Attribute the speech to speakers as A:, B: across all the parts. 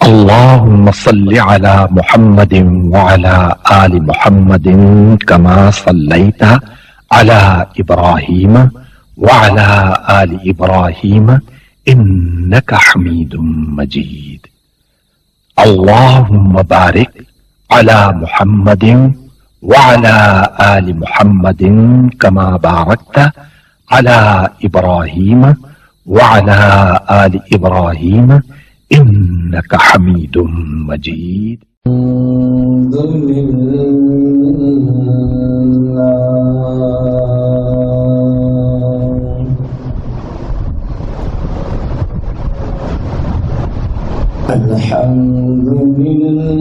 A: اللهم صل على محمد وعلى آل محمد كما صليت على إبراهيم وعلى آل إبراهيم إنك حميد مجيد. اللهم بارك على محمد وعلى آل محمد كما باركت على إبراهيم وعلى آل إبراهيم إنك حميد مجيد.
B: الحمد لله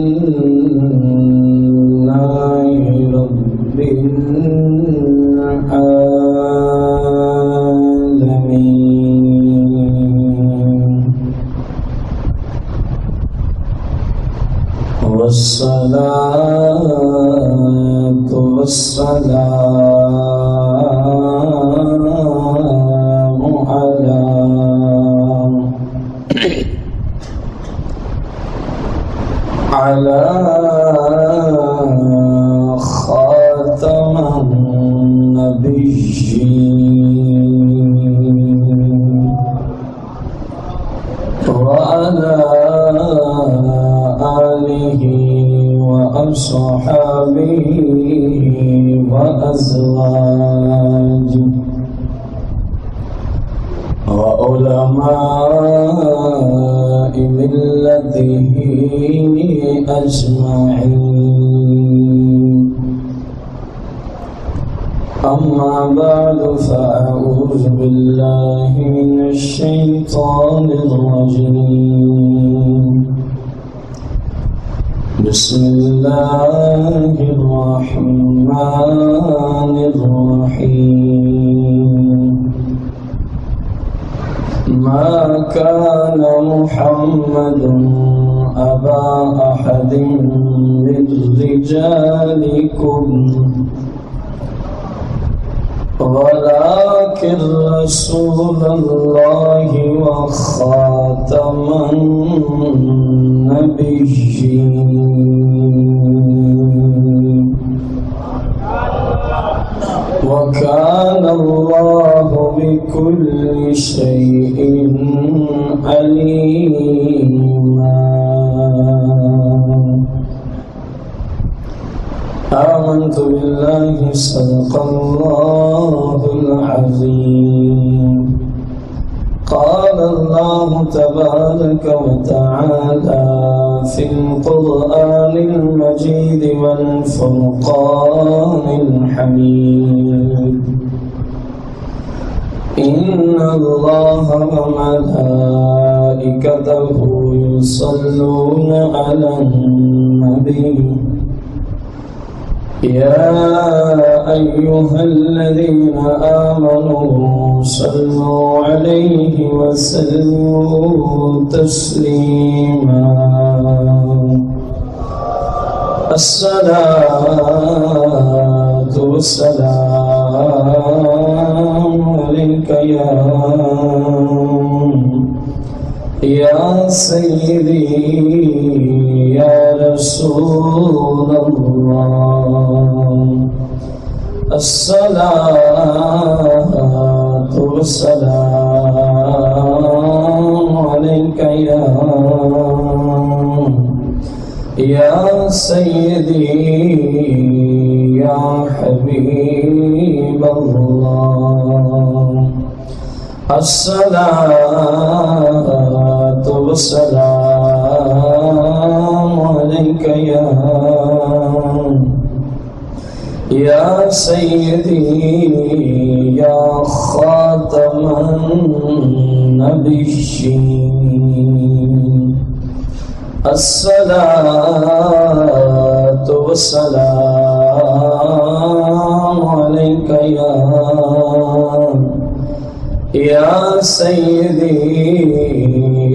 B: رب العالمين، والصلاة والسلام على خاتم النبيين وعلى آله وأصحابه وأزواجه وعلماء ملته أجمعين. أما بعد، فأعوذ بالله من الشيطان الرجيم. بسم الله الرحمن الرحيم. ما كان محمد أبا أحد من رجالكم ولكن رسول الله وخاتم النبيين، وكان الله بكل شيء عليما. آمنت بالله، صدق الله العظيم. قال الله تبارك وتعالى في القرآن المجيد والفرقان الحميد: إن الله وملائكته يصلون على النبي، يا أيها الذين آمنوا صلوا عليه وسلموا تسليما. الصلاة والسلام عليك يا سيدي يا رسول الله. الصلاة والسلام عليك يا سيدي يا حبيب الله. الصلاة والسلام عليك يا سيدي يا خاتم النبيين. الصلاة والسلام عليك يا سيدي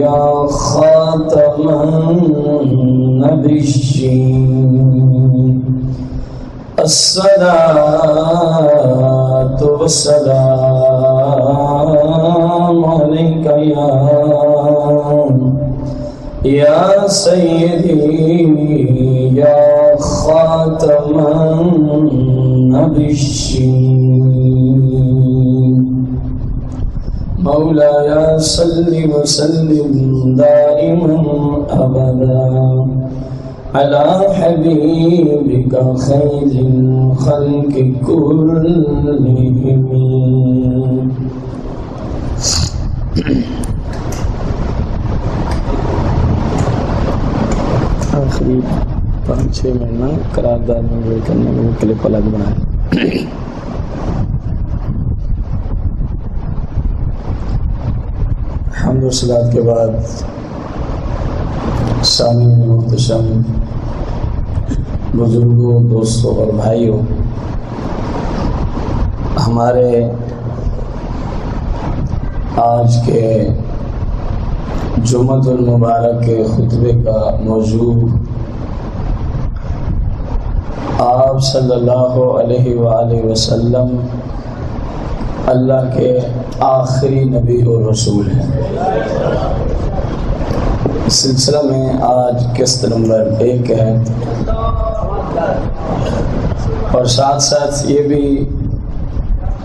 B: يا خاتم النبيين. الصلاة والسلام عليك یا سیدی یا خاتم النبیین مولایا صلی وسلم دائما ابدا علی حبیبک خیر الخلق کلہم. آخری 5-6 مہینہ قرارداد میں کرنے میں کلپ الگ بنائے. حمد و صلات کے بعد سامعین محتشم بزرگوں دوستوں اور بھائیوں، ہمارے آج کے جمعۃ المبارک کے خطبے کا موضوع آپ صلی اللہ علیہ وآلہ وسلم اللہ کے آخری نبی اور رسول ہیں. اس سلسلہ میں آج قسط نمبر 1 ہے، اور ساتھ ساتھ یہ بھی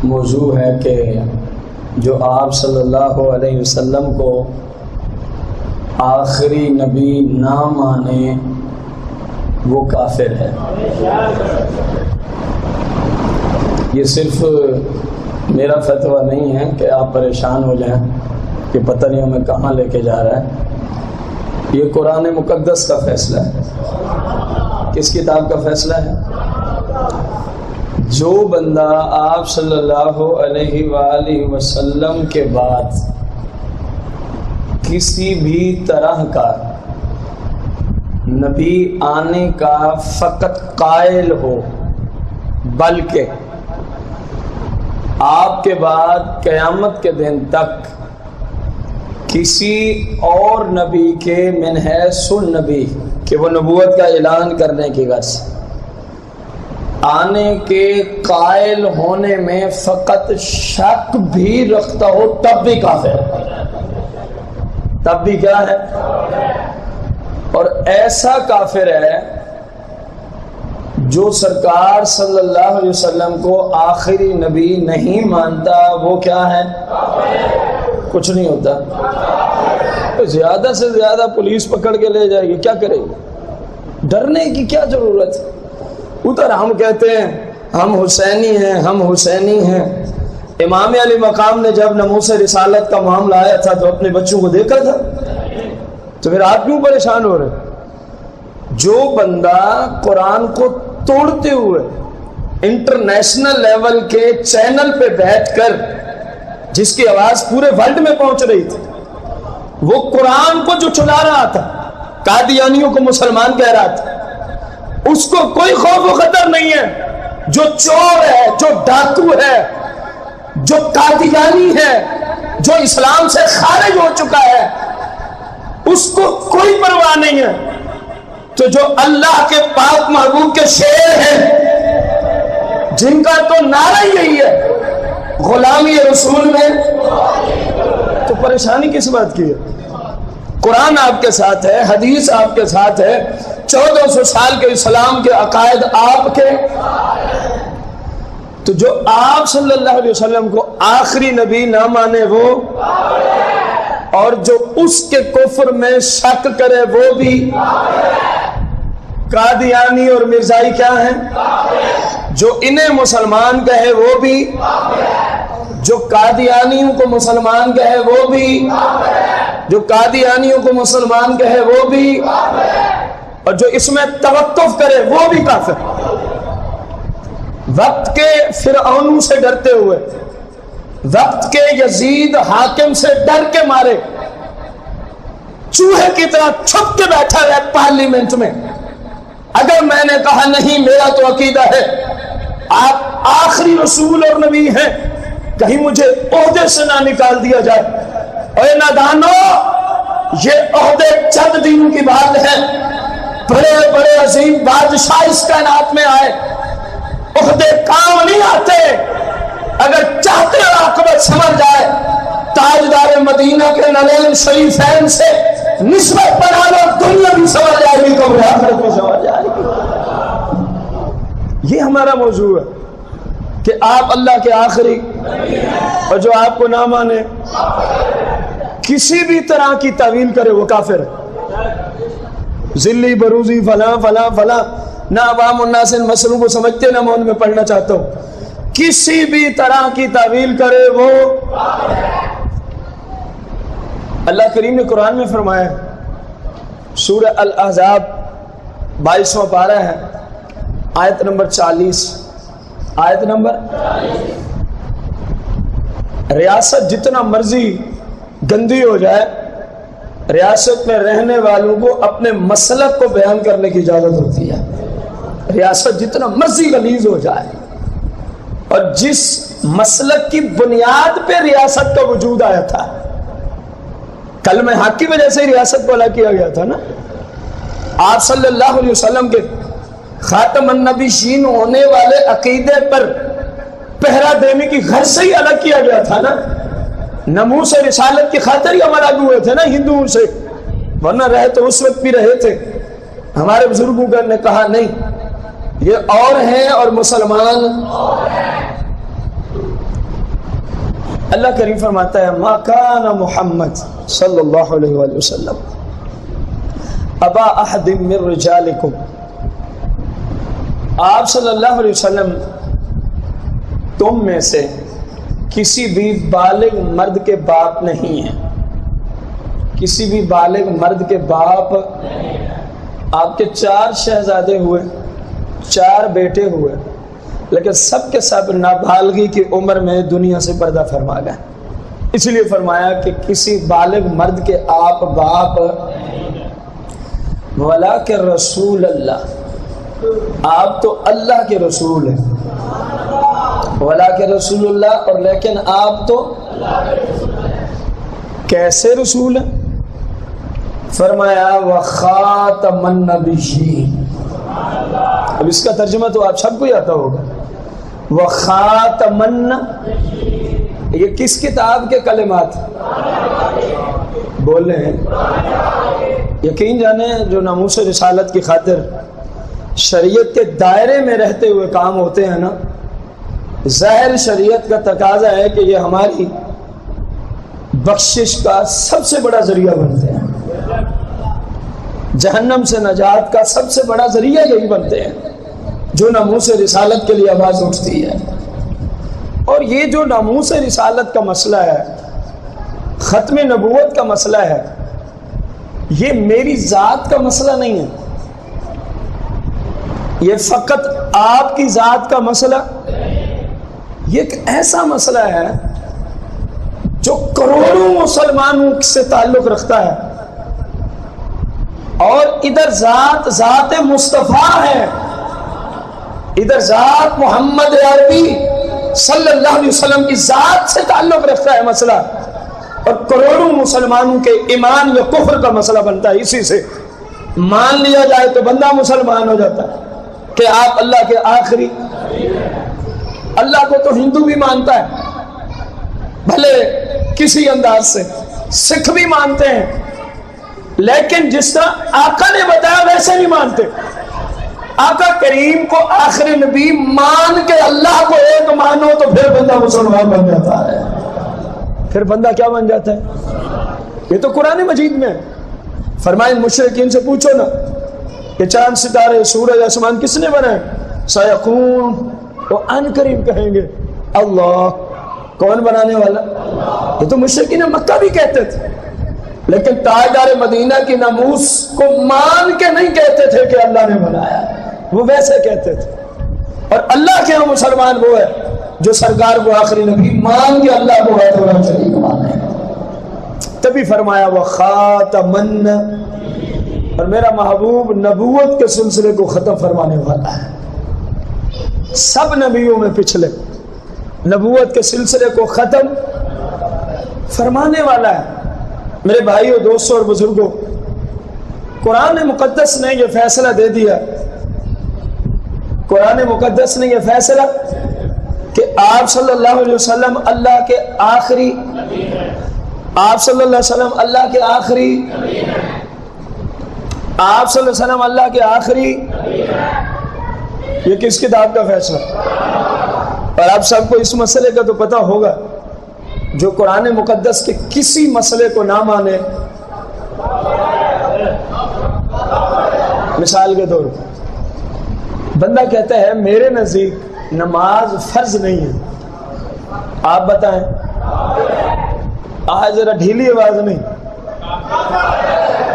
B: موضوع ہے کہ جو آپ صلی اللہ علیہ وسلم کو آخری نبی نہ مانے وہ کافر ہے. یہ صرف میرا فتویٰ نہیں ہے کہ آپ پریشان ہو جائیں کہ پتہ نہیں ہمیں کہاں لے کے جا رہا ہے. یہ قرآن مقدس کا فیصلہ ہے. کس کتاب کا فیصلہ ہے؟ جو بندہ آپ صلی اللہ علیہ وآلہ وسلم کے بعد کسی بھی طرح کا نبی آنے کا فقط قائل ہو، بلکہ آپ کے بعد قیامت کے دن تک کسی اور نبی کے من حیث النبی کہ وہ نبوت کا اعلان کرنے کی غرض آنے کے قائل ہونے میں فقط شک بھی رکھتا ہو تب بھی کافر ہے. تب بھی کیا ہے؟ اور ایسا کافر ہے جو سرکار صلی اللہ علیہ وسلم کو آخری نبی نہیں مانتا، وہ کیا ہے؟ کچھ نہیں ہوتا. زیادہ سے زیادہ پولیس پکڑ کے لے جائے گی، کیا کرے گی؟ ڈرنے کی کیا ضرورت ہے؟ ادھر ہم کہتے ہیں ہم حسینی ہیں، ہم حسینی ہیں. امام علی مقام نے جب ناموس رسالت کا معاملہ آیا تھا تو اپنے بچوں کو دیکھا تھا، تو پھر آپ کیوں پریشان ہو رہے؟ جو بندہ قرآن کو توڑتے ہوئے انٹرنیشنل لیول کے چینل پہ بیٹھ کر جس کی آواز پورے ورلڈ میں پہنچ رہی تھی، وہ قرآن کو جو چلا رہا تھا، قادیانیوں کو مسلمان کہہ رہا تھا، اس کو کوئی خوف و خطر نہیں ہے. جو چور ہے، جو ڈاکو ہے، جو قادیانی ہے، جو اسلام سے خارج ہو چکا ہے، اس کو کوئی پرواہ نہیں ہے. تو جو اللہ کے پاک محبوب کے شیر ہیں، جن کا تو نعرہ یہی ہے غلامی رسول میں، تو پریشانی کس بات کی ہے؟ قرآن آپ کے ساتھ ہے، حدیث آپ کے ساتھ ہے، 1400 سال کے اسلام کے عقائد آپ کے. تو جو آپ صلی اللہ علیہ وسلم کو آخری نبی نہ مانے وہ، اور جو اس کے کفر میں شک کرے وہ بھی. قادیانی اور مرزائی کیا ہیں؟ جو انہیں مسلمان کہے وہ بھی، جو قادیانیوں کو مسلمان کہے وہ بھی، جو قادیانیوں کو مسلمان کہے وہ بھی، اور جو اس میں توقف کرے وہ بھی کافر. وقت کے فرعونوں سے ڈرتے ہوئے، وقت کے یزید حاکم سے ڈر کے مارے چوہے کی طرح چھپ کے بیٹھا ہے پارلیمنٹ میں. اگر میں نے کہا نہیں میرا تو عقیدہ ہے آپ آخری رسول اور نبی ہیں، کہیں مجھے عہدے سے نہ نکال دیا جائے. اے نادانو، یہ عہدے چند دنوں کی بات ہے. بڑے بڑے عظیم بادشاہ اس کائنات میں آئے، عہدے کام نہیں آتے. اگر چاہتے ہو عاقبت سمجھ جائے، تاجدار مدینہ کے نلین شریفین سے نسبت بنا دنیا بھی سنور جائے گی، قبر آخرت بھی سنور جائے گی۔ یہ ہمارا موضوع ہے کہ آپ اللہ کے آخری، اور جو آپ کو نہ مانے کسی بھی طرح کی تعویل کرے وہ کافر ہے۔ ذلی بروزی فلاں فلاں فلاں، نہ عوام الناس ان مسئلوں کو سمجھتے، نہ میں ان میں پڑھنا چاہتا ہوں، کسی بھی طرح کی تعویل کرے وہ۔ اللہ کریم نے قرآن میں فرمایا ہے، سورہ الاحزاب 22واں پارہ ہے، آیت نمبر 40، آیت نمبر 40، ریاست جتنا مرضی گندی ہو جائے، ریاست میں رہنے والوں کو اپنے مسلک کو بیان کرنے کی اجازت ہوتی ہے۔ ریاست جتنا مرضی غلیظ ہو جائے، اور جس مسلک کی بنیاد پہ ریاست کا وجود آیا تھا، کلمہ حق کی وجہ سے ہی ریاست کو الگ کیا گیا تھا نا۔ آپ صلی اللہ علیہ وسلم کے خاتم النبیین ہونے والے عقیدے پر پہرا دینے کی غرض سے ہی الگ کیا گیا تھا نا۔ ناموس رسالت کی خاطر ہی ہم الگ ہوئے تھے نا ہندوؤں سے، ورنہ رہے تو اس وقت بھی رہے تھے۔ ہمارے بزرگوں نے کہا نہیں، یہ اور ہیں اور مسلمان۔ اللہ کریم فرماتا ہے ما کان محمد صلی اللہ علیہ وآلہ وسلم ابا احد من رجالکم، آپ صلی اللہ علیہ وسلم تم میں سے کسی بھی بالغ مرد کے باپ نہیں ہیں، کسی بھی بالغ مرد کے باپ۔ آپ کے 4 شہزادے ہوئے، 4 بیٹے ہوئے، لیکن سب کے سب نابالغی کی عمر میں دنیا سے پردہ فرما گئے۔ اس لیے فرمایا کہ کسی بالغ مرد کے آپ باپ، وَلَٰكِن رسول اللہ، آپ تو اللہ کے رسول ہیں، وَلَٰكِن رسول اللہ، اور لیکن آپ تو کیسے رسول ہیں؟ فرمایا وَخَاتَمَ النَّبِيِّينَ۔ اب اس کا ترجمہ تو آپ سب کو ہی آتا ہوگا، وَخَاتَمَ النَّبِيِّينَ، یہ کس کتاب کے کلمات بول رہے ہیں؟ یقین جانے جو ناموس رسالت کی خاطر شریعت کے دائرے میں رہتے ہوئے کام ہوتے ہیں نا، ظاہر شریعت کا تقاضا ہے کہ یہ ہماری بخشش کا سب سے بڑا ذریعہ بنتے ہیں، جہنم سے نجات کا سب سے بڑا ذریعہ یہی بنتے ہیں جو ناموس رسالت کے لیے آواز اٹھتی ہے۔ اور یہ جو ناموس رسالت کا مسئلہ ہے، ختم نبوت کا مسئلہ ہے، یہ میری ذات کا مسئلہ نہیں ہے، یہ فقط آپ کی ذات کا مسئلہ، یہ ایک ایسا مسئلہ ہے جو کروڑوں مسلمانوں سے تعلق رکھتا ہے۔ اور ادھر ذات مصطفیٰ ہے، ادھر ذات محمد عربی صلی اللہ علیہ وسلم کی ذات سے تعلق رکھتا ہے مسئلہ، اور کروڑوں مسلمانوں کے ایمان یا کفر کا مسئلہ بنتا ہے۔ اسی سے مان لیا جائے تو بندہ مسلمان ہو جاتا ہے کہ آپ اللہ کے آخری۔ اللہ کو تو ہندو بھی مانتا ہے، بھلے کسی انداز سے، سکھ بھی مانتے ہیں، لیکن جس طرح آقا نے بتایا ویسے نہیں مانتے۔ آقا کریم کو آخری نبی مان کے اللہ کو ایک مانو تو پھر بندہ مسلمان بن جاتا ہے۔ پھر بندہ کیا بن جاتا ہے؟ یہ تو قرآن مجید میں فرمائے، مشرکین سے پوچھو نا کہ چاند ستارے سورج آسمان کس نے بنائے؟ سیقون، وہ ان قریب کہیں گے اللہ۔ کون بنانے والا؟ یہ تو مشرکین مکہ بھی کہتے تھے، لیکن تاجدار مدینہ کی ناموس کو مان کے نہیں کہتے تھے کہ اللہ نے بنایا، وہ ویسے کہتے تھے۔ اور اللہ کے ہاں مسلمان وہ ہے جو سرکار کو آخری نبی مان کے اللہ کو شریک مانے۔ تبھی فرمایا وَخَاتَمَ النَّبِيِّينَ، اور میرا محبوب نبوت کے سلسلے کو ختم فرمانے والا ہے۔ سب نبیوں میں پچھلے نبوت کے سلسلے کو ختم فرمانے والا ہے۔ میرے بھائیوں، دوستوں اور بزرگوں، قرآن مقدس نے یہ فیصلہ دے دیا، قرآن مقدس نے یہ فیصلہ کہ آپ صلی اللہ علیہ وسلم اللہ کے آخری، آپ صلی اللہ علیہ وسلم اللہ کے آخری۔ آپ صلی اللہ علیہ وسلم اللہ کے آخری، یہ کس کتاب کا فیصلہ؟ اور آپ سب کو اس مسئلے کا تو پتہ ہوگا، جو قرآن مقدس کے کسی مسئلے کو نہ مانے، مثال کے طور پر بندہ کہتا ہے میرے نزدیک نماز فرض نہیں ہے، آپ بتائیں، آج ذرا ڈھیلی آواز نہیں،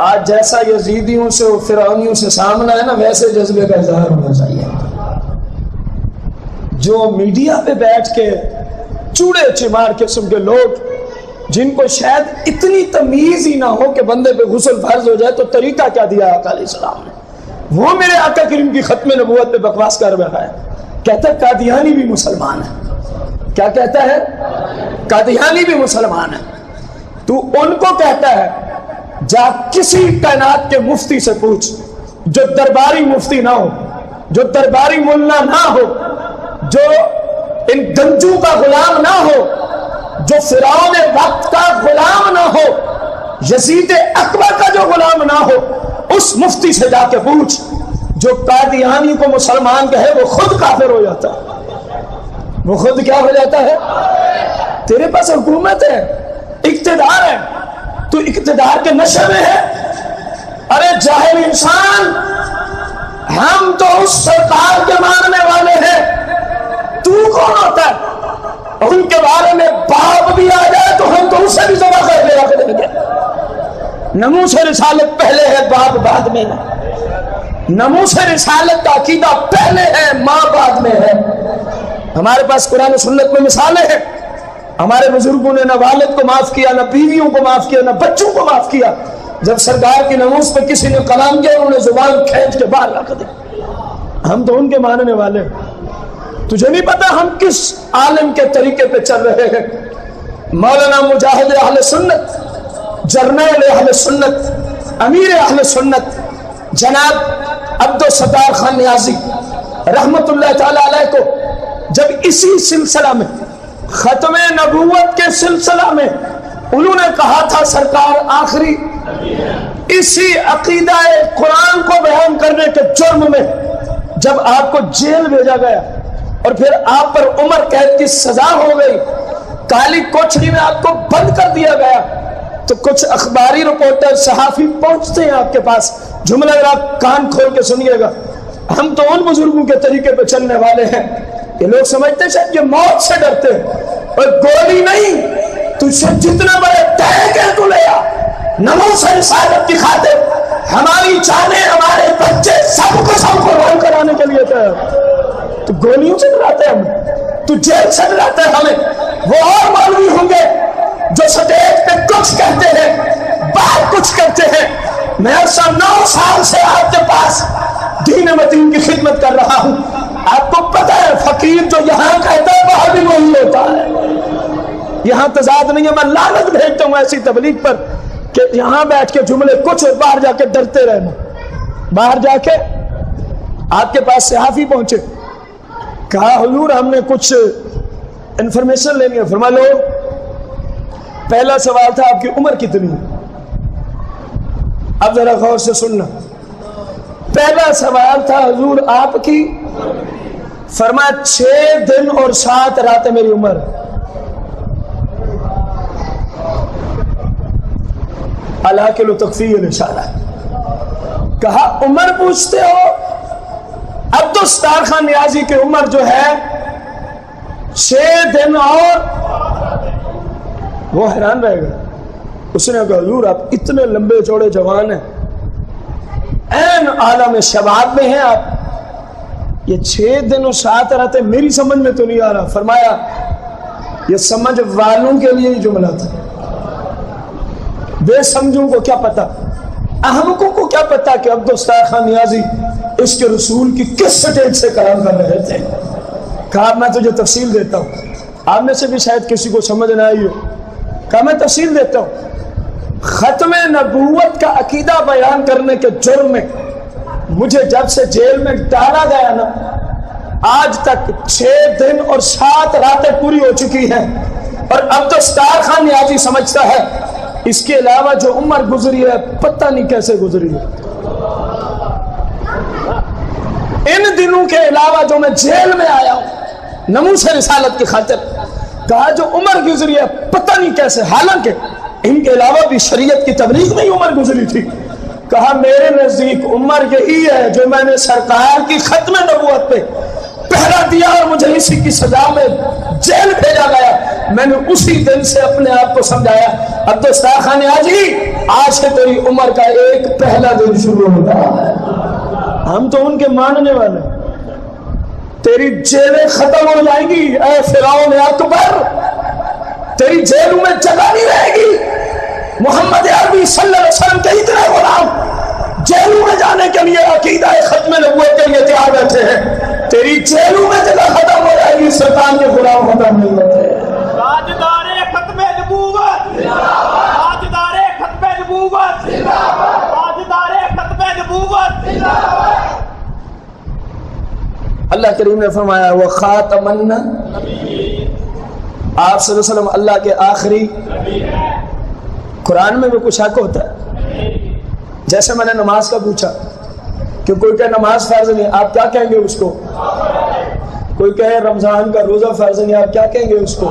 B: آج جیسا یزیدیوں سے اور فرعونیوں سے سامنا ہے نا، ویسے جذبے کا اظہار ہونا چاہیے۔ جو میڈیا پہ بیٹھ کے چوڑے چمار قسم کے لوگ، جن کو شاید اتنی تمیز ہی نہ ہو کہ بندے پہ غسل فرض ہو جائے تو طریقہ کیا دیا آقا علیہ السلام نے، وہ میرے آقا کریم کی ختم نبوت پہ بکواس کر رہا ہے، کہتا ہے قادیانی بھی مسلمان ہے۔ کیا کہتا ہے؟ قادیانی بھی مسلمان ہے۔ تو ان کو کہتا ہے جا کسی کائنات کے مفتی سے پوچھ، جو درباری مفتی نہ ہو، جو درباری ملا نہ ہو، جو ان گنجوں کا غلام نہ ہو، جو فرعون وقت کا غلام نہ ہو، یزید اکبر کا جو غلام نہ ہو، اس مفتی سے جا کے پوچھ، جو قادیانی کو مسلمان کہے وہ خود کافر ہو جاتا ہے۔ وہ خود کیا ہو جاتا ہے؟ تیرے پاس حکومت ہے، اقتدار ہے، تو اقتدار کے نشے میں ہے۔ ارے جاہل انسان، ہم تو اس سرکار کے ماننے والے ہیں، تو کون ہوتا ہے؟ اور ان کے بارے میں باپ بھی آ جائے تو ہم تو اسے بھی ذبح کر لے رکھ دیں گے۔ ناموس رسالت پہلے ہے، باپ بعد میں ہے۔ ناموس رسالت کا عقیدہ پہلے ہے، ماں بعد میں ہے۔ ہمارے پاس قرآن و سنت میں مثالیں ہیں، ہمارے بزرگوں نے نہ والد کو معاف کیا، نہ بیویوں کو معاف کیا، نہ بچوں کو معاف کیا۔ جب سرکار کی ناموس پہ کسی نے کلام کیا، انہوں نے زبان کھینچ کے باہر رکھ دی۔ ہم تو ان کے ماننے والے ہیں۔ تجھے نہیں پتا ہم کس عالم کے طریقے پہ چل رہے ہیں؟ مولانا مجاہد اہل سنت، جرنیل اہل سنت، امیر اہل سنت جناب عبدالستار خان نیازی رحمت اللہ تعالی علیہ کو جب اسی سلسلہ میں، ختم نبوت کے سلسلہ میں، انہوں نے کہا تھا سرکار آخری، اسی عقیدہ قرآن کو بیان کرنے کے جرم میں جب آپ کو جیل بھیجا گیا اور پھر آپ پر عمر قید کی سزا ہو گئی، کالی کوٹھری میں آپ کو بند کر دیا گیا، تو کچھ اخباری رپورٹر صحافی پہنچتے ہیں آپ کے پاس، جملہ اگر آپ کان کھول کے سنیے گا، ہم تو ان بزرگوں کے طریقے پہ چلنے والے ہیں۔ یہ لوگ سمجھتے ہیں شاید یہ موت سے ڈرتے ہیں، اور گولی نہیں، تجھ سے جتنا بڑے ٹینک ہے تو لے آ، ناموس رسالت کی خاطر ہماری جانیں، ہمارے بچے سب کو روان کرانے کے لیے تیار۔ تو گولیوں سے ڈراتے ہیں ہمیں، تو جیل سے ڈراتے ہیں ہمیں۔ وہ اور مولوی ہوں گے جو سٹیج پہ کچھ کہتے ہیں، باہر کچھ کرتے ہیں۔ میں 9 سال سے آپ کے پاس دین متین کی خدمت کر رہا ہوں، آپ کو پتہ ہے فقیر جو یہاں کہتا ہے وہاں بھی وہی ہوتا ہے۔ یہاں تضاد نہیں ہے، میں لعنت بھیجتا ہوں ایسی تبلیغ پر کہ یہاں بیٹھ کے جملے کچھ اور باہر جا کے ڈرتے رہنا۔ باہر جا کے آپ کے پاس صحافی پہنچے، کہا حضور ہم نے کچھ انفارمیشن لینی ہے۔ فرما لو، پہلا سوال تھا آپ کی عمر کتنی ہے؟ اب ذرا غور سے سننا۔ پہلا سوال تھا حضور آپ کی، فرمایا 6 دن اور 7 راتیں میری عمر۔ العاقل تکفی الاشارہ۔ کہا عمر پوچھتے ہو؟ عبدالستار خان نیازی کی عمر جو ہے 6 دن اور، وہ حیران رہے گا۔ اس نے کہا حضور آپ اتنے لمبے چوڑے جوان ہیں، این عالم شباب میں ہیں آپ، یہ 6 دن اور 7 راتیں میری سمجھ میں تو نہیں آ رہا۔ فرمایا یہ سمجھ والوں کے لیے ہی جملہ تھا، بے سمجھوں کو کیا پتا، احمقوں کو کیا پتا کہ عبدالستار خان نیازی اس کے رسول کی کس سٹیج سے کلام کر رہے تھے۔ کہا میں تجھے تفصیل دیتا ہوں، آپ میں سے بھی شاید کسی کو سمجھ نہ آئی ہو۔ کہا میں تفصیل دیتا ہوں۔ ختم نبوت کا عقیدہ بیان کرنے کے جرم میں مجھے جب سے جیل میں ڈالا گیا نا، آج تک 6 دن اور 7 راتیں پوری ہو چکی ہیں، اور عبدالستار خان نیازی سمجھتا ہے اس کے علاوہ جو عمر گزری ہے پتہ نہیں کیسے گزری ہے۔ ان دنوں کے علاوہ جو میں جیل میں آیا ہوں ناموس رسالت کی خاطر، کہا جو عمر گزری ہے پتہ نہیں کیسے، حالانکہ ان کے علاوہ بھی شریعت کی تبلیغ میں ہی عمر گزری تھی، کہا میرے نزدیک عمر یہی ہے جو میں نے سرکار کی ختم نبوت پہ پہرا دیا اور مجھے اسی کی سزا میں جیل بھیجا گیا، میں نے اسی دن سے اپنے آپ کو سمجھایا عبدالستار حاجی آج سے تیری عمر کا ایک پہلا دن شروع ہو رہا ہے۔ ہم تو ان کے ماننے والے، تیری جیلیں ختم ہو جائیں گی اے فرعون اکبر، تیری جیلوں میں جگہ نہیں رہے گی، محمد عربی صلی اللہ علیہ وسلم کے اتنے غلام جیلوں میں جانے کے لیے عقیدہ ختم نبوت کے لیے تیار بیٹھے ہیں، تیری جیلوں میں جگہ ختم ہو جائے گی، سرکار کے غلام ختم نہیں ہوتے۔
C: تاجدار ختم نبوت، تاجدار ختم نبوت، تاجدار ختم نبوت۔
B: اللہ کریم نے فرمایا وہ خاتم النبیین، آپ صلی اللہ علیہ وسلم اللہ کے آخری۔ قرآن میں بھی کچھ حق ہوتا ہے، جیسے میں نے نماز کا پوچھا کہ کوئی کہے نماز فرض نہیں، آپ کیا کہیں گے اس کو؟ کوئی کہے رمضان کا روزہ فرض نہیں، آپ کیا کہیں گے اس کو؟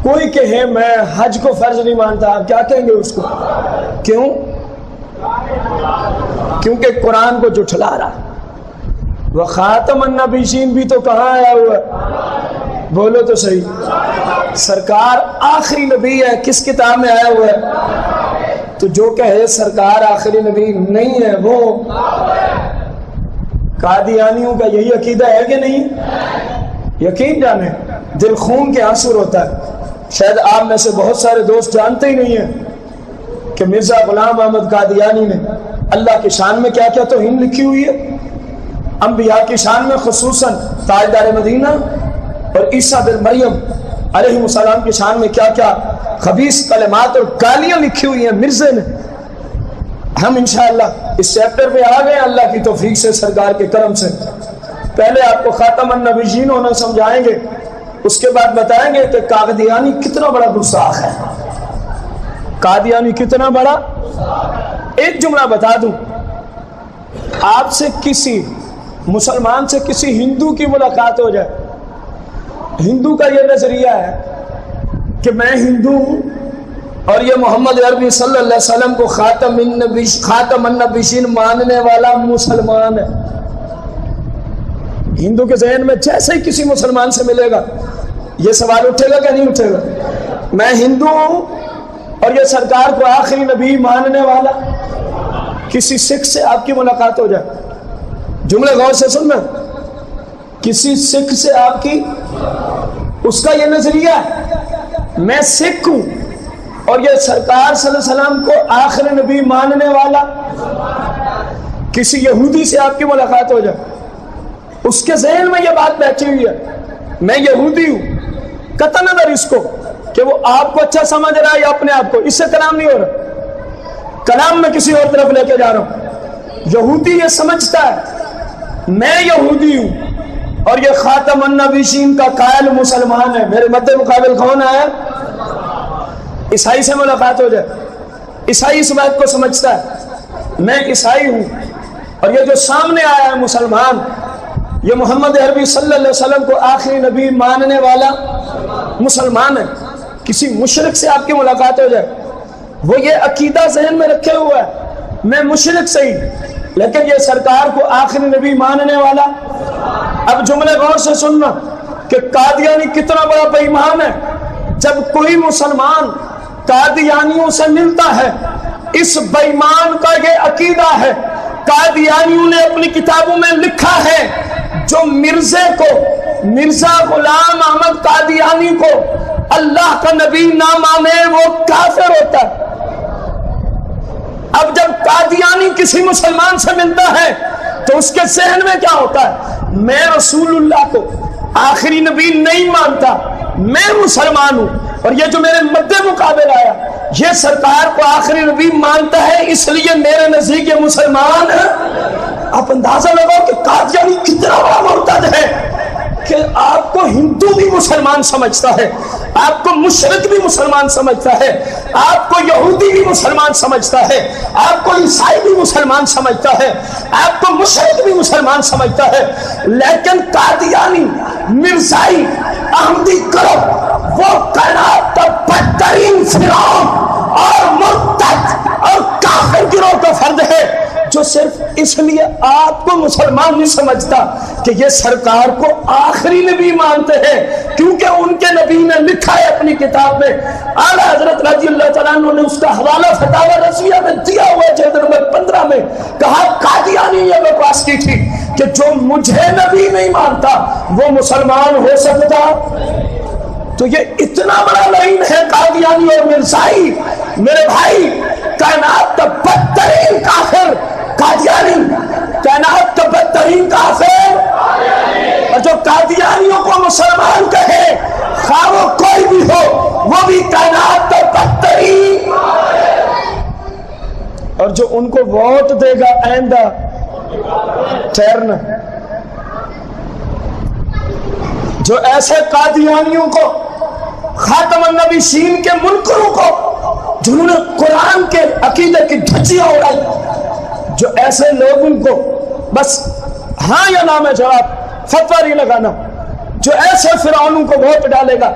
B: کوئی کہے میں حج کو فرض نہیں مانتا، آپ کیا کہیں گے اس کو؟ کیوں؟ کیونکہ قرآن کو جھٹلا رہا۔ وہ خاتم النبیین بھی تو کہاں آیا ہوا ہے؟ بولو تو صحیح، سرکار آخری نبی ہے، کس کتاب میں آیا ہوا ہے؟ تو جو کہے سرکار آخری نبی نہیں ہے وہ قادیانیوں کا یہی عقیدہ ہے کہ نہیں؟ یقین جانے دل خون کے آنسو روتا ہے۔ شاید آپ میں سے بہت سارے دوست جانتے ہی نہیں ہیں کہ مرزا غلام احمد قادیانی نے اللہ کی شان میں کیا کیا توہین لکھی ہوئی ہے، انبیاء کی شان میں خصوصاً تاجدار مدینہ اور عیسیٰ بن مریم علیہ السلام کی شان میں کیا کیا خبیث کلمات اور گالیاں لکھی ہوئی ہیں مرزے نے۔ ہم انشاءاللہ اس چیپٹر پہ آ گئے اللہ کی توفیق سے، سرکار کے کرم سے۔ پہلے آپ کو خاتم النبیین ہونا سمجھائیں گے، اس کے بعد بتائیں گے کہ قادیانی کتنا بڑا گستاخ ہے، قادیانی کتنا بڑا۔ ایک جملہ بتا دوں، آپ سے کسی مسلمان سے کسی ہندو کی ملاقات ہو جائے، ہندو کا یہ نظریہ ہے کہ میں ہندو ہوں اور یہ محمد عربی صلی اللہ علیہ وسلم کو خاتم النبیین ماننے والا مسلمان ہے۔ ہندو کے ذہن میں جیسے ہی کسی مسلمان سے ملے گا یہ سوال اٹھے گا کہ نہیں اٹھے گا؟ میں ہندو ہوں اور یہ سرکار کو آخری نبی ماننے والا۔ کسی سکھ سے آپ کی ملاقات ہو جائے، جملے غور سے سننا، کسی سکھ سے آپ کی، اس کا یہ نظریہ ہے میں سکھ ہوں اور یہ سرکار صلی اللہ علیہ وسلم کو آخری نبی ماننے والا۔ کسی یہودی سے آپ کی ملاقات ہو جائے، اس کے ذہن میں یہ بات بیٹھی ہوئی ہے میں یہودی ہوں، قطع نظر اس کو کہ وہ آپ کو اچھا سمجھ رہا ہے یا اپنے آپ کو، اس سے کلام نہیں ہو رہا، کلام میں کسی اور طرف لے کے جا رہا ہوں۔ یہودی یہ سمجھتا ہے میں یہودی ہوں اور یہ خاتم النبیین کا قائل مسلمان ہے، میرے مد مقابل کون ہے؟ عیسائی سے ملاقات ہو جائے، عیسائی اس بات کو سمجھتا ہے میں عیسائی ہوں اور یہ جو سامنے آیا ہے مسلمان، یہ محمد عربی صلی اللہ علیہ وسلم کو آخری نبی ماننے والا مسلمان ہے۔ کسی مشرک سے آپ کی ملاقات ہو جائے، وہ یہ عقیدہ ذہن میں رکھے ہوا ہے میں مشرک صحیح لیکن یہ سرکار کو آخری نبی ماننے والا۔ اب جملے غور سے سننا کہ قادیانی کتنا بڑا بے ایمان ہے۔ جب کوئی مسلمان قادیانیوں سے ملتا ہے، اس بے ایمان کا یہ عقیدہ ہے، قادیانیوں نے اپنی کتابوں میں لکھا ہے جو مرزے کو، مرزا غلام احمد قادیانی کو اللہ کا نبی نہ مانے وہ کافر ہوتا ہے۔ اب جب قادیانی کسی مسلمان سے ملتا ہے تو اس کے ذہن میں کیا ہوتا ہے؟ میں رسول اللہ کو آخری نبی نہیں مانتا، میں مسلمان ہوں اور یہ جو میرے مد مقابل آیا یہ سرکار کو آخری نبی مانتا ہے، اس لیے میرے نزدیک یہ مسلمان ہے۔ آپ اندازہ لگاؤ کہ قادیانی کتنا بڑا مرتد ہے۔ کہ آپ کو ہندو بھی مسلمان سمجھتا ہے، آپ کو مشرک بھی مسلمان سمجھتا ہے، آپ کو یہودی بھی مسلمان سمجھتا ہے، آپ کو عیسائی بھی مسلمان سمجھتا ہے، آپ کو مشرک بھی مسلمان سمجھتا ہے، لیکن قادیانی، مرزائی، احمدی گروہ وہ کائنات کا بدترین فرعون اور مرتد اور کافر گروہ کا فرد ہے جو صرف اس لیے آپ کو مسلمان نہیں سمجھتا کہ یہ سرکار کو آخری نبی مانتے ہیں، کیونکہ ان کے نبی نے لکھا ہے اپنی کتاب میں، اعلیٰ حضرت رضی اللہ تعالیٰ عنہ نے اس کا حوالہ فتاوی رضویہ میں دیا ہوا ہے، جلد نمبر 15 میں کہا قادیانی یہ بکواس کی تھی کہ جو مجھے نبی نہیں مانتا وہ مسلمان ہو سکتا۔ تو یہ اتنا بڑا لعین ہے قادیانی اور مرزائی، میرے بھائی، کائنات کا بدترین کافر قادیانی، کائنات کا بدترین کافر، اور جو قادیانیوں کو مسلمان کہے خواہ وہ کوئی بھی ہو وہ بھی کائنات کا بدترین، اور جو ان کو ووٹ دے گا آئندہ ٹھہرنا، جو ایسے قادیانیوں کو، خاتم النبیین کے منکروں کو، جنہوں نے قرآن کے عقیدے کی دھجیاں اڑائی، جو ایسے لوگوں کو بس ہاں یا نہ میں جواب فتویٰ نہیں لگانا، جو ایسے فرعونوں کو ووٹ ڈالے گا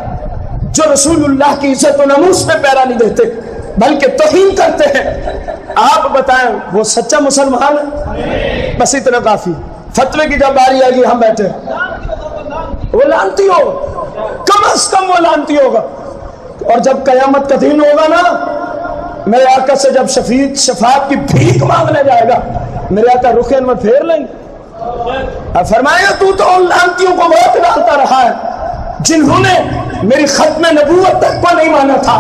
B: جو رسول اللہ کی عزت و ناموس میں پیرا نہیں دیتے بلکہ توہین کرتے ہیں، آپ بتائیں وہ سچا مسلمان ہے؟ بس اتنا کافی، فتوے کی جب باری آئے گی ہم بیٹھے، وہ لانتی ہوگا، کم از کم وہ لانتی ہوگا، اور جب قیامت کا دن ہوگا نا، میرے آقا سے جب شفاعت کی بھیک مانگنے جائے گا، میرے آقا رخ انور پھیر لیں گے، فرمایا تو ان لانتیوں کو ووٹ ڈالتا رہا ہے جنہوں نے میری ختم نبوت تک کو نہیں مانا تھا،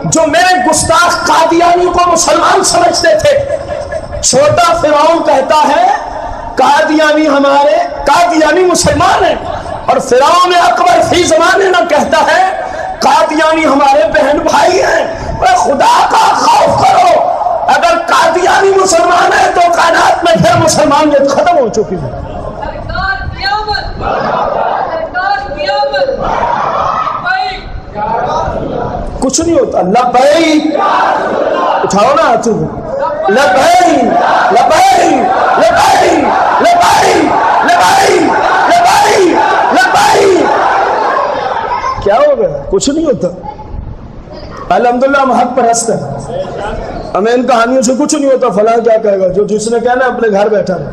B: جو میرے گستاخ قادیانیوں کو مسلمان سمجھتے تھے۔ چھوٹا فرعون کہتا ہے قادیانی مسلمان ہیں، اور فرعون اکبر فی زمانے نہ کہتا ہے قادیانی ہمارے بہن بھائی ہیں۔ اے خدا کا خوف کرو، اگر قادیانی مسلمان ہے تو کائنات میں پھر مسلمانیت ختم ہو چکی ہے۔ کچھ نہیں ہوتا، لبیک اٹھاؤ نا ہاتھوں کو، لبیک لبیک لبیک لبیک لبیک لبیک لبیک، کیا ہو گیا؟ کچھ نہیں ہوتا، الحمدللہ ہم حق پرست ہیں، ہمیں ان کہانیوں سے کچھ نہیں ہوتا، فلاں کیا کہے گا، جو جس نے کہنا اپنے گھر بیٹھا رہے،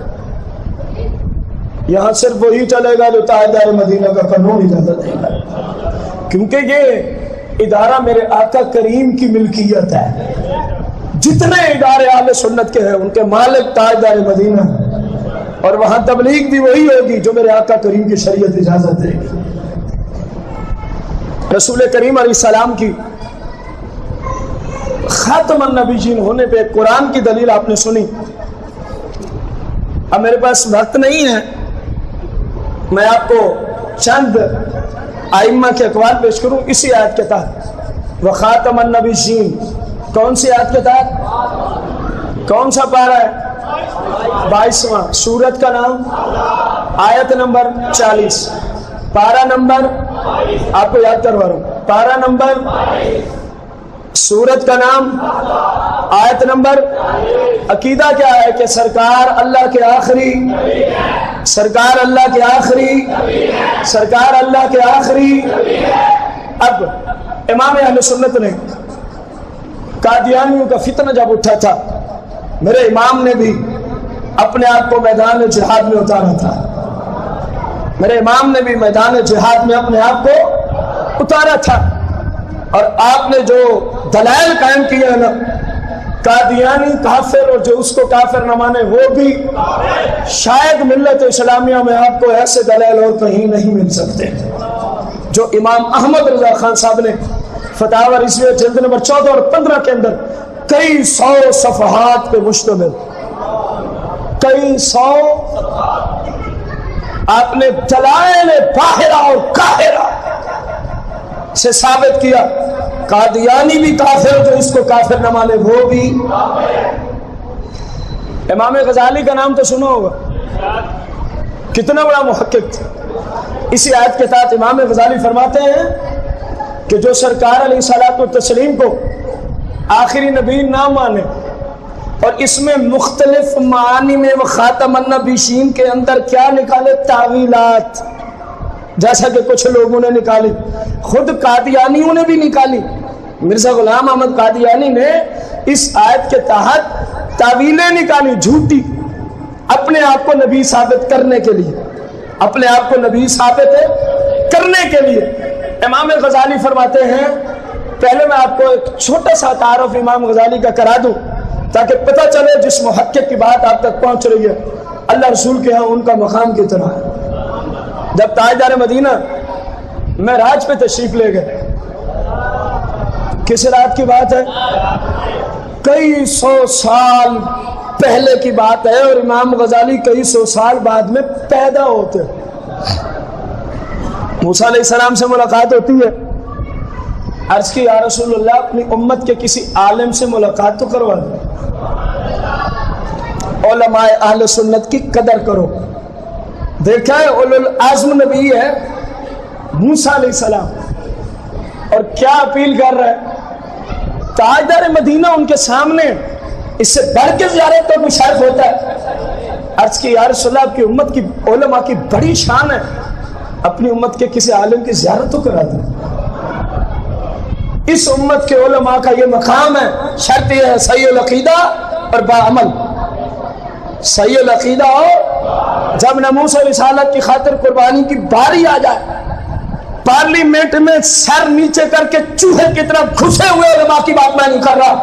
B: یہاں صرف وہی چلے گا جو تاجدار مدینہ کا قانون اجازت دے گا، کیونکہ یہ ادارہ میرے آقا کریم کی ملکیت ہے، جتنے ادارے اہل سنت کے ہیں ان کے مالک تاجدار مدینہ، اور وہاں تبلیغ بھی وہی ہوگی جو میرے آقا کریم کی شریعت اجازت دے گی۔ رسول کریم علیہ السلام کی خاتم النبیین ہونے پہ قرآن کی دلیل آپ نے سنی۔ اب میرے پاس وقت نہیں ہے، میں آپ کو چند ائمہ کے اقوال پیش کروں اسی آیت کے تحت۔ وخاتم النبیین کون سی آیت کے تحت؟ کون سا پارہ ہے؟ 22واں۔ سورت کا نام؟ آیت نمبر 40، پارہ نمبر، آپ کو یاد کروا رہا ہوں، پارہ نمبر، سورت کا نام، آیت نمبر۔ عقیدہ کیا ہے کہ سرکار اللہ کے آخری، سرکار اللہ کے آخری، سرکار اللہ کے آخری۔ اب امام اہل سنت نے قادیانیوں کا فتنہ جب اٹھا تھا، میرے امام نے بھی اپنے آپ کو میدان جہاد میں اتارا تھا، میرے امام نے بھی میدان جہاد میں اپنے آپ کو اتارا تھا، اور آپ نے جو دلائل قائم کیے ہیں نا، قادیانی کافر اور جو اس کو کافر نہ مانے وہ بھی، شاید ملت اسلامیہ میں آپ کو ایسے دلائل اور کہیں نہیں مل سکتے جو امام احمد رضا خان صاحب نے فتاوی رضویہ جلد نمبر 14 اور 15 کے اندر کئی سو صفحات پہ مشتمل، کئی سو، آپ نے دلائل باہرہ اور قاہرہ سے ثابت کیا قادیانی بھی کافر، جو اس کو کافر نہ مانے وہ بھی۔ امام غزالی کا نام تو سنا ہوگا، کتنا بڑا محقق تھا، اسی آیت کے تحت امام غزالی فرماتے ہیں کہ جو سرکار علیہ الصلوۃ والتسلیم کو آخری نبی نہ مانے اور اس میں مختلف معانی میں وہ خاتم النبیین کے اندر کیا نکالے تعویلات، جیسا کہ کچھ لوگوں نے نکالی، خود قادیانیوں نے بھی نکالی. مرزا غلام احمد قادیانی نے اس آیت کے تحت تعویلیں نکالی جھوٹی، اپنے آپ کو نبی ثابت کرنے کے لیے، اپنے آپ کو نبی ثابت کرنے کے لیے. امام غزالی فرماتے ہیں، پہلے میں آپ کو ایک چھوٹا سا تعارف امام غزالی کا کرا دوں تاکہ پتہ چلے جس محقق کی بات آپ تک پہنچ رہی ہے اللہ رسول کے ہاں ان کا مقام کتنا ہے. جب تاجدار مدینہ معراج پہ تشریف لے گئے، کس رات کی بات ہے؟ کئی سو سال پہلے کی بات ہے، اور امام غزالی کئی سو سال بعد میں پیدا ہوتے. موسیٰ علیہ السلام سے ملاقات ہوتی ہے، عرض کی یا رسول اللہ اپنی امت کے کسی عالم سے ملاقات تو کروا دو، علماء اہل سنت کی قدر کرو. دیکھا ہے اولو العزم نبی ہے موسیٰ علیہ السلام، اور کیا اپیل کر رہا ہے؟ تاجدار مدینہ ان کے سامنے، اس سے بڑھ کے زیارت تو کوئی شرف ہوتا ہے. عرض کی یا رسول اللہ آپ کی امت کی علماء کی بڑی شان ہے، اپنی امت کے کسی عالم کی زیارت تو کرا دیں. اس امت کے علماء کا یہ مقام ہے، شرط یہ ہے صحیح العقیدہ اور باعمل. صحیح العقیدہ ہو، جب ناموس رسالت کی خاطر قربانی کی باری آ جائے، پارلیمنٹ میں سر نیچے کر کے چوہے کی طرف گھسے ہوئے علماء کی بات میں نہیں کر رہا،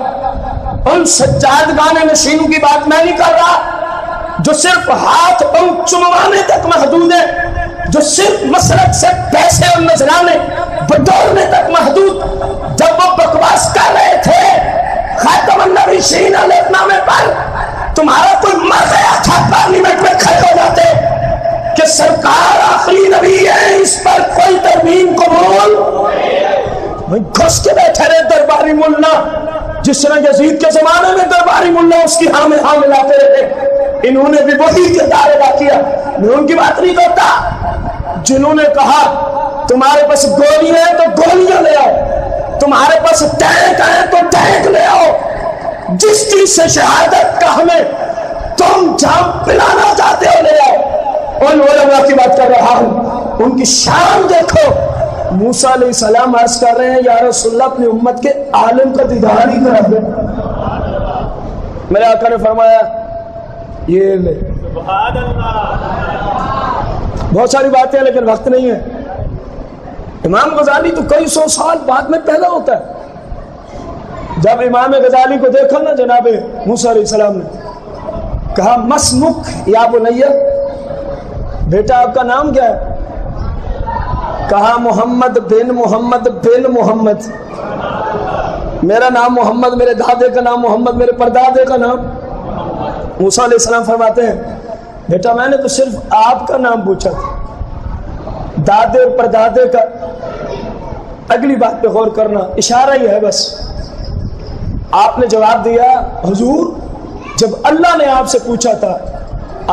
B: ان سجادگان نشینوں کی بات میں نہیں کر رہا جو صرف ہاتھ پاؤں چموانے تک محدود ہے، جو صرف مسلک سے پیسے اور نذرانے بٹورنے تک محدود. جب وہ بکواس کر رہے تھے خاتم النبیین علیہ نامے پر، تمہارا کوئی مر گیا تھا پارلیمنٹ میں کھڑے ہو جاتے کہ سرکار آخری نبی ہے، اس پر کوئی ترمیم قبول. گھس کے بیٹھے رہے درباری ملا، جس طرح یزید کے زمانے میں درباری ملا اس کی ہاں میں ہاں ملاتے رہے. انہوں نے بھی وہی کردار ادا کیا. میں ان کی بات نہیں کرتا جنہوں نے کہا تمہارے پاس گولیاں ہیں تو گولیاں لے آؤ، تمہارے پاس ٹینک ہیں تو ٹینک لے آؤ، جس چیز سے شہادت کا ہمیں تم جام پلانا چاہتے ہو لے آؤ. ان علماء کی بات کر رہا ہوں، ان کی شان دیکھو. موسیٰ علیہ السلام عرض کر رہے ہیں یا رسول اللہ اپنی امت کے عالم کا دیدار ہی کرا دے. میرے آقا نے فرمایا یہ لے. بہت ساری باتیں ہیں لیکن وقت نہیں ہے. امام غزالی تو کئی سو سال بعد میں پیدا ہوتا ہے. جب امام غزالی کو دیکھا نا جناب موسیٰ علیہ السلام نے کہا مسمک یا بنیہ، بیٹا آپ کا نام کیا ہے؟ کہا محمد بن محمد بن محمد. میرا نام محمد، میرے دادے کا نام محمد، میرے پردادے کا نام. موسیٰ علیہ السلام فرماتے ہیں بیٹا میں نے تو صرف آپ کا نام پوچھا تھا، دادے اور پردادے کا. اگلی بات پہ غور کرنا، اشارہ ہی ہے بس. آپ نے جواب دیا حضور جب اللہ نے آپ سے پوچھا تھا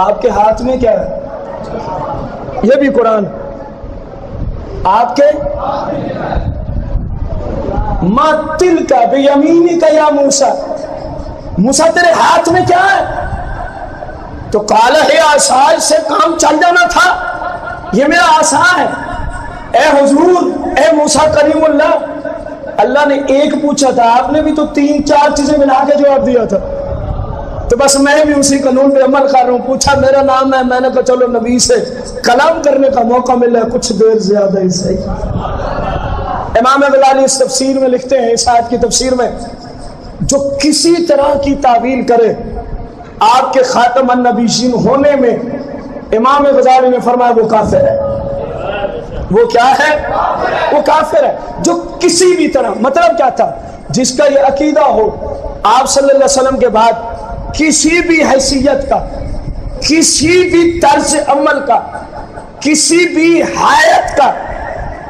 B: آپ کے ہاتھ میں کیا ہے؟ یہ بھی قرآن. آپ کے ما تلک بیمینک یا موسیٰ، موسیٰ تیرے ہاتھ میں کیا ہے؟ تو قال ہے عصا، سے کام چل جانا تھا، یہ میرا عصا ہے. اے حضور، اے موسیٰ کریم اللہ، اللہ نے ایک پوچھا تھا، آپ نے بھی تو 3-4 چیزیں ملا کے جواب دیا تھا. تو بس میں بھی اسی قانون پہ عمل کر رہا ہوں. پوچھا میرا نام ہے، میں نے کہا چلو نبی سے کلام کرنے کا موقع ملا کچھ دیر زیادہ ہی صحیح. امام غزالی اس تفسیر میں لکھتے ہیں، اس آیت کی تفسیر میں، جو کسی طرح کی تعویل کرے آپ کے خاتم النبیین ہونے میں، امام غزالی نے فرمایا وہ کافر ہے. وہ کیا ہے؟ وہ کافر ہے. جو کسی بھی طرح، مطلب کیا تھا؟ جس کا یہ عقیدہ ہو آپ صلی اللہ علیہ وسلم کے بعد کسی بھی حیثیت کا، کسی بھی طرز عمل کا، کسی بھی حیات کا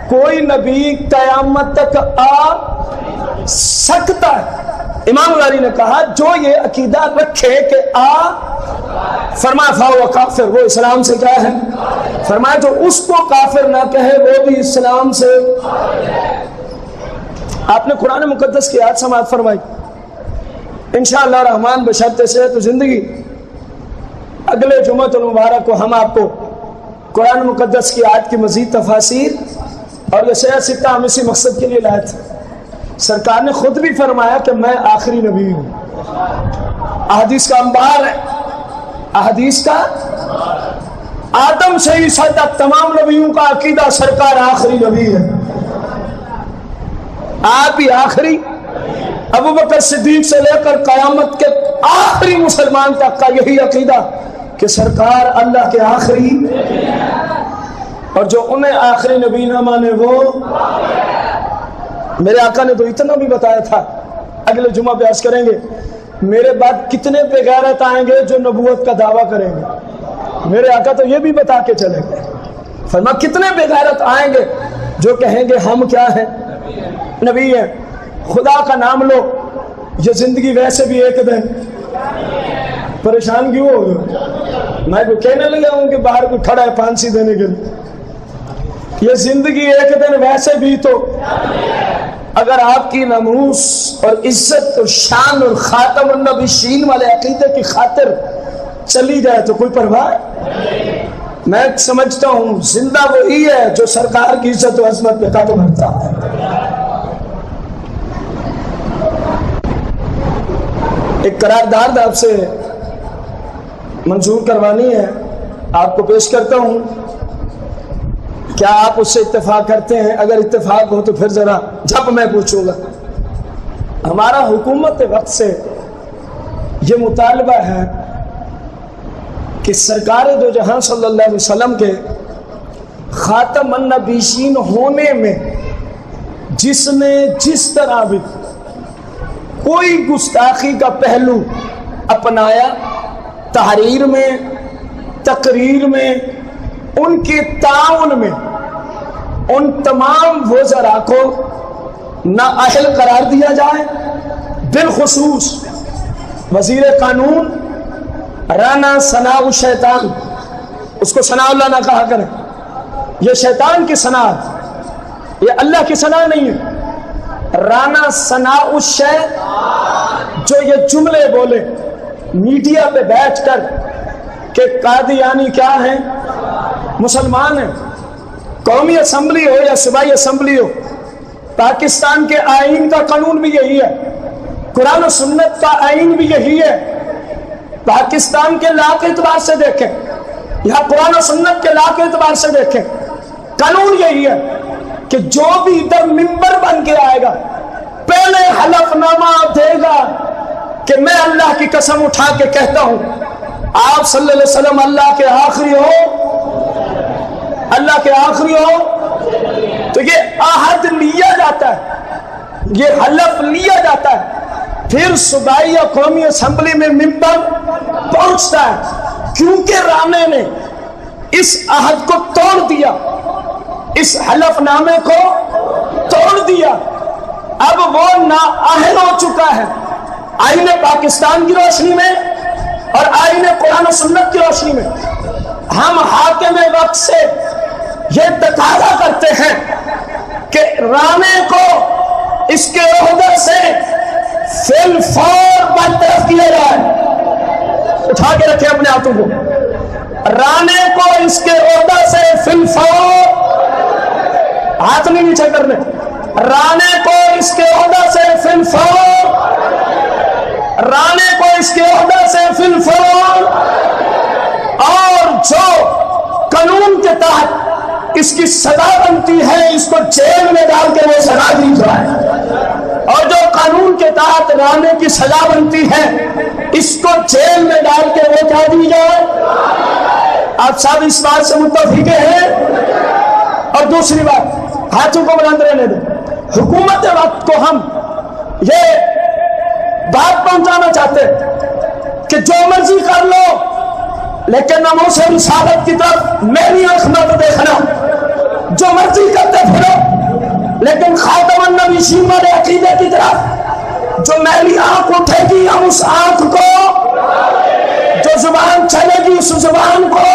B: کوئی نبی قیامت تک آ سکتا ہے. امام غزالی نے کہا جو یہ عقیدہ رکھے کہ فرمایا فاہو کافر، وہ اسلام سے کیا ہے، فرمایا جو اس کو کافر نہ کہے وہ بھی اسلام سے۔ آپ نے قرآن مقدس کی آیت سماعت فرمائی، انشاءاللہ الرحمن بشرط صحت و زندگی اگلے جمعۃ المبارک کو ہم آپ کو قرآن مقدس کی آیت کی مزید تفاسیر اور یہ سیاہ ستہ ہم اسی مقصد کے لیے لائے تھے۔ سرکار نے خود بھی فرمایا کہ میں آخری نبی ہوں، احادیث کا انبار ہے، احادیث کا آدم سے عیسیٰ تک تمام نبیوں کا عقیدہ سرکار آخری نبی ہے، آپ ہی آخری، ابو بکر صدیق سے لے کر قیامت کے آخری مسلمان تک کا یہی عقیدہ کہ سرکار اللہ کے آخری، اور جو انہیں آخری نبی نہ مانے وہ، میرے آقا نے تو اتنا بھی بتایا تھا، اگلے جمعہ پہ عرض کریں گے میرے بعد کتنے بے غیرت آئیں گے جو نبوت کا دعویٰ کریں گے، میرے آقا تو یہ بھی بتا کے چلے گئے، فرما کتنے بے غیرت آئیں گے جو کہیں گے ہم کیا ہیں، نبی ہیں۔ خدا کا نام لو، یہ زندگی ویسے بھی ایک دن، پریشان کیوں ہو گئے؟ میں کوئی کہنے لگا ہوں کہ باہر کوئی کھڑا ہے پھانسی دینے کے لیے، یہ زندگی ایک دن ویسے بھی تو، اگر آپ کی ناموس اور عزت اور شان اور خاتم النبیین والے عقیدے کی خاطر چلی جائے تو کوئی پرواہ ہے؟ میں سمجھتا ہوں زندہ وہی ہے جو سرکار کی عزت و عظمت پہ قدم رکھتا ہے۔ ایک قرارداد آپ سے منظور کروانی ہے، آپ کو پیش کرتا ہوں، کیا آپ اس سے اتفاق کرتے ہیں؟ اگر اتفاق ہو تو پھر ذرا جب میں پوچھوں گا۔ ہمارا حکومت وقت سے یہ مطالبہ ہے کہ سرکار دو جہاں صلی اللہ علیہ وسلم کے خاتم النبیین ہونے میں جس نے جس طرح بھی کوئی گستاخی کا پہلو اپنایا، تحریر میں، تقریر میں، ان کے تعاون میں، ان تمام وزراء کو نااہل قرار دیا جائے، بالخصوص وزیر قانون رانا ثناء الشیطان، اس کو ثناء اللہ نہ کہا کریں، یہ شیطان کی صنعت، یہ اللہ کی صنعت نہیں ہے۔ رانا ثناء الشیطان جو یہ جملے بولے میڈیا پہ بیٹھ کر کہ قادیانی کیا ہیں، مسلمان ہیں، قومی اسمبلی ہو یا صوبائی اسمبلی ہو، پاکستان کے آئین کا قانون بھی یہی ہے، قرآن و سنت کا آئین بھی یہی ہے، پاکستان کے لا کے اعتبار سے دیکھیں یا قرآن و سنت کے لا کے اعتبار سے دیکھیں، قانون یہی ہے کہ جو بھی ادھر ممبر بن کے آئے گا پہلے حلف نامہ دے گا کہ میں اللہ کی قسم اٹھا کے کہتا ہوں آپ صلی اللہ علیہ وسلم اللہ کے آخری ہو، اللہ کے آخری ہو، تو یہ عہد لیا جاتا ہے، یہ حلف لیا جاتا ہے، پھر صوبائی یا قومی اسمبلی میں ممبر پہنچتا ہے، کیونکہ رانے نے اس عہد کو توڑ دیا، اس حلف نامے کو توڑ دیا، اب وہ نااہل ہو چکا ہے آئین پاکستان کی روشنی میں اور آئین قرآن و سنت کی روشنی میں۔ ہم حاکم وقت سے یہ تقاضا کرتے ہیں کہ رانے کو اس کے عہدے سے فی الفور برطرف کیا جائے، اٹھا کے رکھے اپنے ہاتھوں کو، رانے کو اس کے عہدے سے فی الفور، ہاتھ نہیں نیچے کرنے، رانے کو اس کے عہدے سے فی الفور، رانے کو اس کے عہدے سے فی الفور، اور جو قانون کے تحت اس کی سزا بنتی ہے اس کو جیل میں ڈال کے وہ سزا دی جائے، اور جو قانون کے تحت رانے کی سزا بنتی ہے اس کو جیل میں ڈال کے وہ کیا دی جائے۔ آپ سب اس بات سے متفق ہیں؟ اور دوسری بات، ہاتھوں کو بلند رہنے دیں، حکومت وقت کو ہم یہ بات پہنچانا چاہتے کہ جو مرضی کر لو لیکن ناموس رسالت کی طرف میری آنکھ مت دیکھنا، جو مرضی کرتے پھرو لیکن خاتم النبیین والے عقیدے کی طرف جو میری آنکھ اٹھے گی ہم اس آنکھ کو، جو زبان چلے گی اس زبان کو،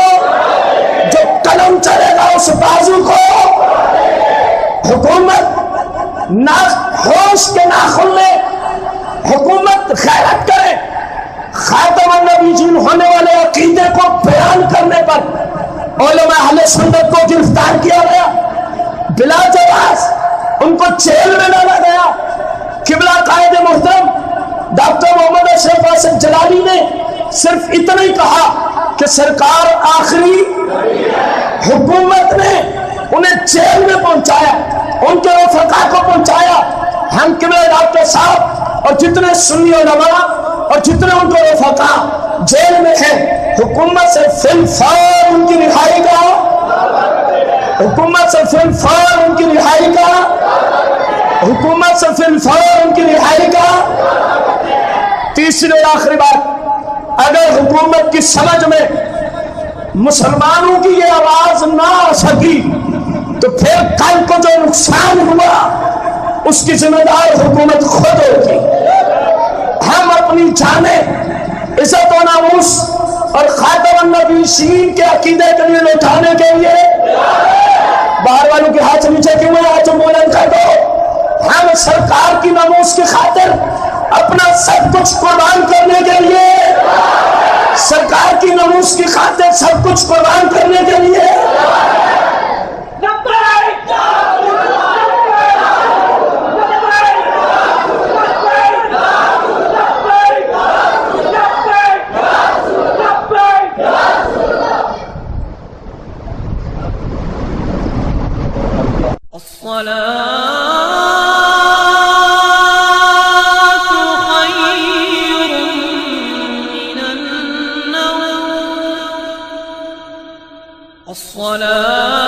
B: جو قلم چلے گا اس بازو کو۔ حکومت نہ ہوش کے ناخن لے، حکومت غیرت کرے، خاتم النبیین ہونے والے عقیدے کو بیان کرنے پر علماء اہل سنت کو گرفتار کیا گیا، بلا جواز ان کو جیل میں ڈالا گیا۔ قبلہ قائد محترم ڈاکٹر محمد اشرف حسن جلالی نے صرف اتنا ہی کہا کہ سرکار آخری، حکومت نے انہیں جیل میں پہنچایا، ان کے رفقا کو پہنچایا۔ ہم قبلہ ڈاکٹر صاحب اور جتنے سنی علماء اور جتنے ان کے رفقا جیل میں ہیں، حکومت سے فی الفور ان کی رہائی کا، حکومت سے فی الفور ان کی رہائی کا، حکومت سے فی الفور ان کی رہائی کا۔ تیسری اور آخری بات، اگر حکومت کی سمجھ میں مسلمانوں کی یہ آواز نہ آ سکی تو پھر کل کو جو نقصان ہوا اس کی ذمہ دار حکومت خود ہوگی۔ ہم اپنی جانیں عزت و ناموس اور خاتم النبیین کے عقیدے کے لیے لوٹانے کے لیے، باہر والوں کے ہاتھ نیچے کیوں ہے، ہاتھ بلند کر دو، ہم سرکار کی ناموس کی خاطر اپنا سب کچھ قربان کرنے کے لیے، سرکار کی ناموس کی خاطر سب کچھ قربان کرنے کے لیے
D: الصلاة